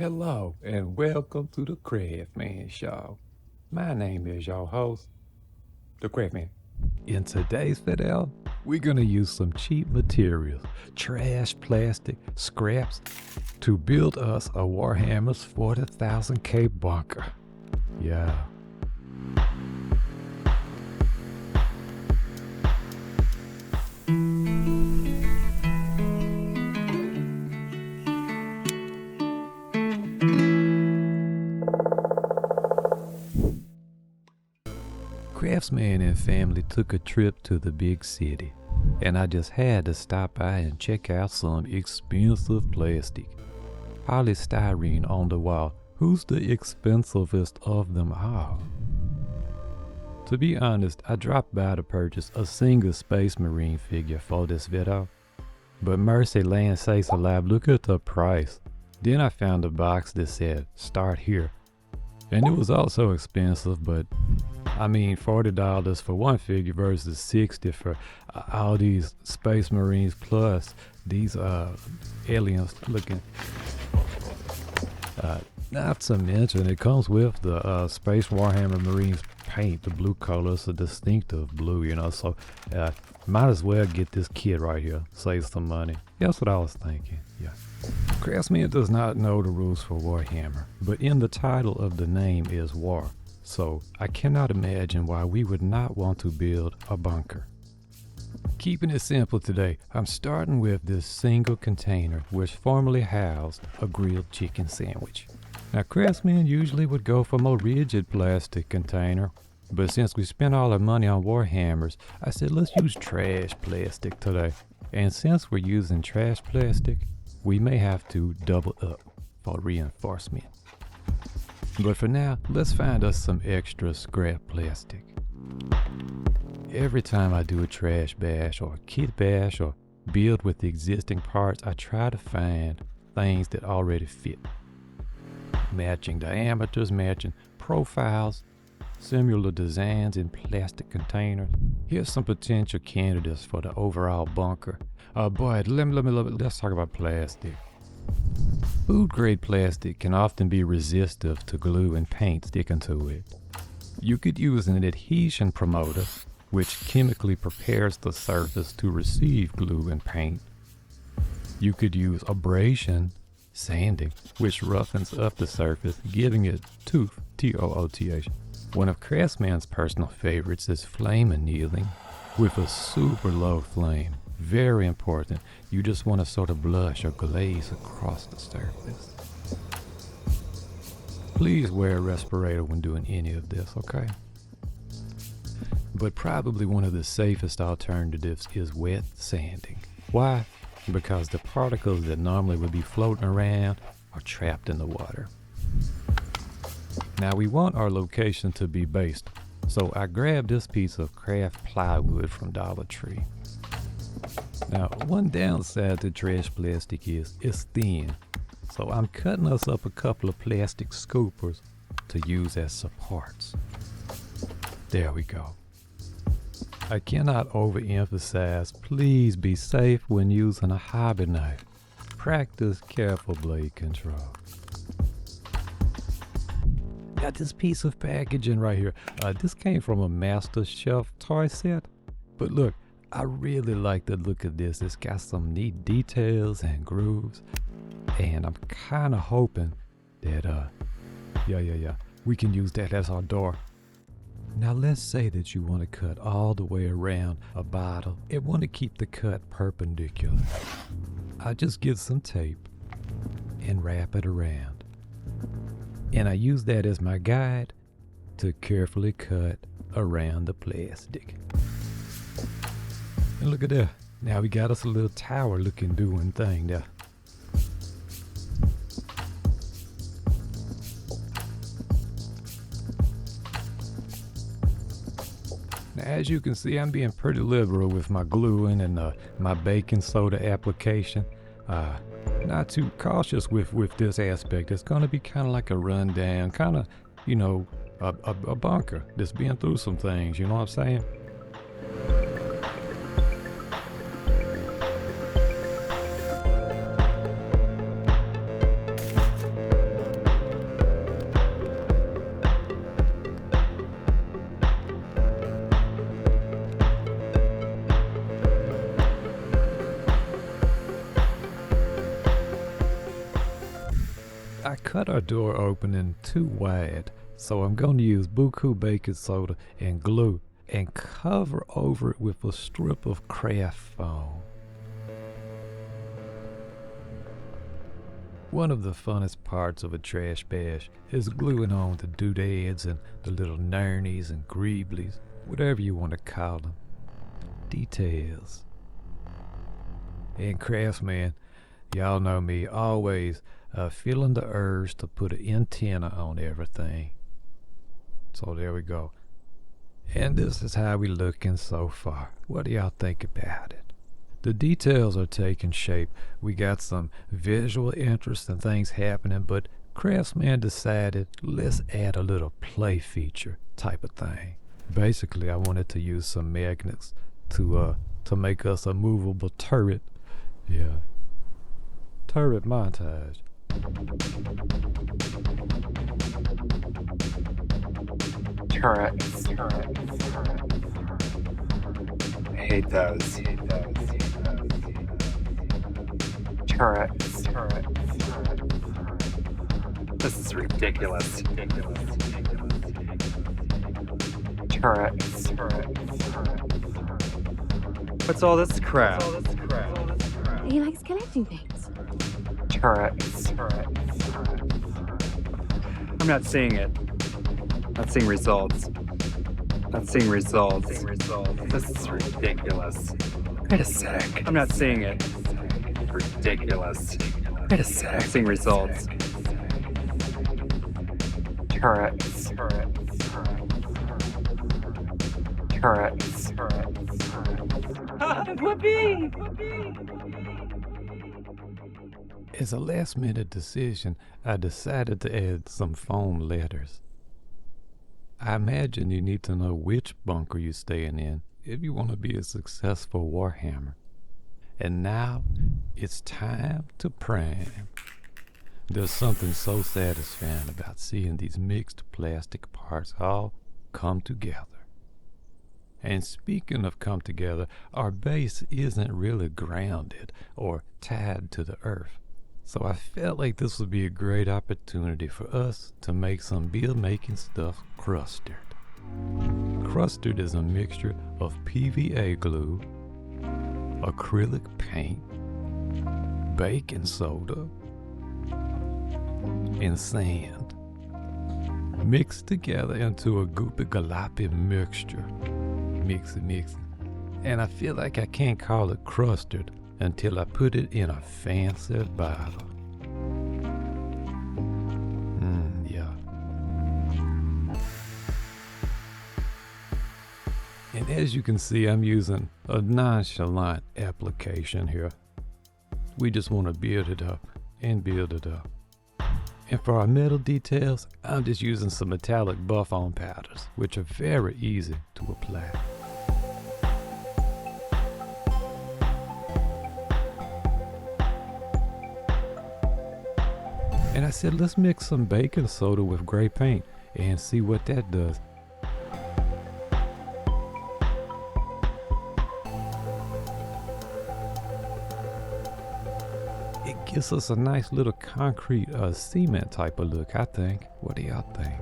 Hello and welcome to the Crafsman Show. My name is your host, the Crafsman. In today's video, we're gonna use some cheap materials, trash, plastic, scraps, to build us a Warhammer's 40,000K bunker. Yeah. Crafsman and family took a trip to the big city, and I just had to stop by and check out some expensive plastic. Polystyrene on the wall. Who's the expensivest of them all? To be honest, I dropped by to purchase a single Space Marine figure for this video, but mercy land sakes alive, look at the price. Then I found a box that said start here, and it was also expensive, but I mean, $40 for one figure versus $60 for all these Space Marines plus these aliens looking. Not to mention, it comes with the Space Warhammer Marines paint, the blue color. It's a distinctive blue, you know, so might as well get this kit right here, save some money. That's what I was thinking, yeah. Craftsman does not know the rules for Warhammer, but in the title of the name is War. So I cannot imagine why we would not want to build a bunker. Keeping it simple today, I'm starting with this single container which formerly housed a grilled chicken sandwich. Now Craftsman usually would go for a more rigid plastic container, but since we spent all our money on Warhammers, I said let's use trash plastic today. And since we're using trash plastic, we may have to double up for reinforcement. But for now, let's find us some extra scrap plastic. Every time I do a trash bash or a kit bash or build with the existing parts, I try to find things that already fit. Matching diameters, matching profiles, similar designs in plastic containers. Here's some potential candidates for the overall bunker. Boy, let's talk about plastic. Food grade plastic can often be resistive to glue and paint sticking to it. You could use an adhesion promoter, which chemically prepares the surface to receive glue and paint. You could use abrasion, sanding, which roughens up the surface, giving it tooth, T-O-O-T-H. One of Craftsman's personal favorites is flame annealing with a super low flame. Very important. You just want to sort of blush or glaze across the surface. Please wear a respirator when doing any of this, okay? But probably one of the safest alternatives is wet sanding. Why? Because the particles that normally would be floating around are trapped in the water. Now we want our location to be based, so I grabbed this piece of craft plywood from Dollar Tree. Now, one downside to trash plastic is it's thin, so I'm cutting us up a couple of plastic scoopers to use as supports. There we go. I cannot overemphasize, please be safe when using a hobby knife. Practice careful blade control. Got this piece of packaging right here. This came from a Master Shelf toy set, but look, I really like the look of this. It's got some neat details and grooves, and I'm kind of hoping that we can use that as our door. Now let's say that you want to cut all the way around a bottle and want to keep the cut perpendicular. I just get some tape and wrap it around, and I use that as my guide to carefully cut around the plastic. And look at that. Now we got us a little tower looking doing thing there. Now as you can see, I'm being pretty liberal with my gluing and my baking soda application. Not too cautious with this aspect. It's gonna be kind of like a rundown, kind of, you know, a bunker that's been through some things, you know what I'm saying? I cut our door opening too wide, so I'm going to use buku baking soda and glue and cover over it with a strip of craft foam. One of the funnest parts of a trash bash is gluing on the doodads and the little nernies and greeblies, whatever you want to call them. Details. And Crafsman, y'all know me, always feeling the urge to put an antenna on everything. So there we go. And this is how we looking so far. What do y'all think about it? The details are taking shape. We got some visual interest and things happening, but Craftsman decided let's add a little play feature type of thing. Basically, I wanted to use some magnets to make us a movable turret. Yeah. Turret montage. Turrets. I hate those. Turrets. This is ridiculous. Turrets. What's all this crap? He likes collecting things. Turrets. I'm not seeing it. Not seeing results. This is ridiculous. Wait a sec. I'm not seeing it. Ridiculous. Wait a sec. Not seeing results. Turrets. Whoopee! As a last minute decision, I decided to add some foam letters. I imagine you need to know which bunker you're staying in if you want to be a successful Warhammer. And now, it's time to prime. There's something so satisfying about seeing these mixed plastic parts all come together. And speaking of come together, our base isn't really grounded or tied to the earth. So I felt like this would be a great opportunity for us to make some build-making stuff crusted. Crusted is a mixture of PVA glue, acrylic paint, baking soda, and sand, mixed together into a goopy galoppy mixture. Mix it. And I feel like I can't call it crusted until I put it in a fancy bottle. Yeah. And as you can see, I'm using a nonchalant application here. We just want to build it up. And for our metal details, I'm just using some metallic buff-on powders, which are very easy to apply. And I said, let's mix some baking soda with gray paint and see what that does. It gives us a nice little concrete cement type of look, I think. What do y'all think?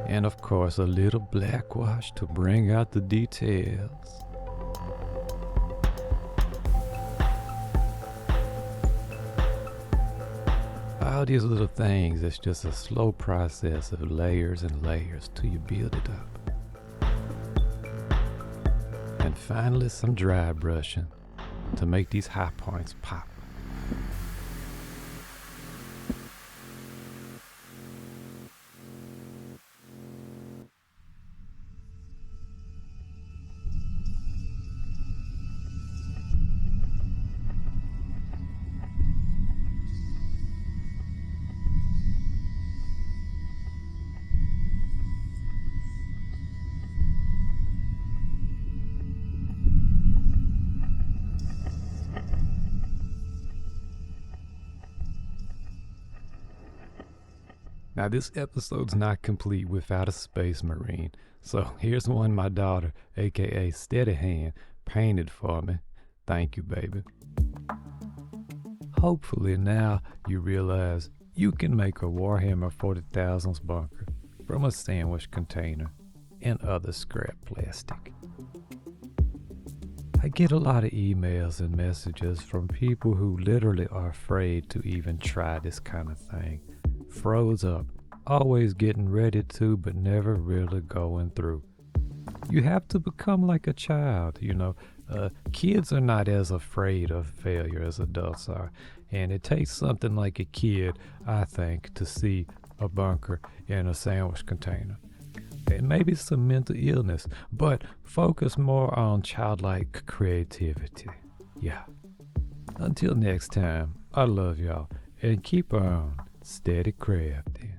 And of course, a little black wash to bring out the details. All these little things, it's just a slow process of layers and layers till you build it up. And finally some dry brushing to make these high points pop. Now this episode's not complete without a Space Marine, so here's one my daughter, aka Steady Hand, painted for me. Thank you, baby. Hopefully now you realize you can make a Warhammer 40,000 bunker from a sandwich container and other scrap plastic. I get a lot of emails and messages from people who literally are afraid to even try this kind of thing. Froze up, always getting ready to but never really going through. You have to become like a child, you know. Kids are not as afraid of failure as adults are, and it takes something like a kid, I think, to see a bunker in a sandwich container. And maybe some mental illness, but focus more on childlike creativity. Yeah. Until next time, I love y'all, and keep on steady crafting.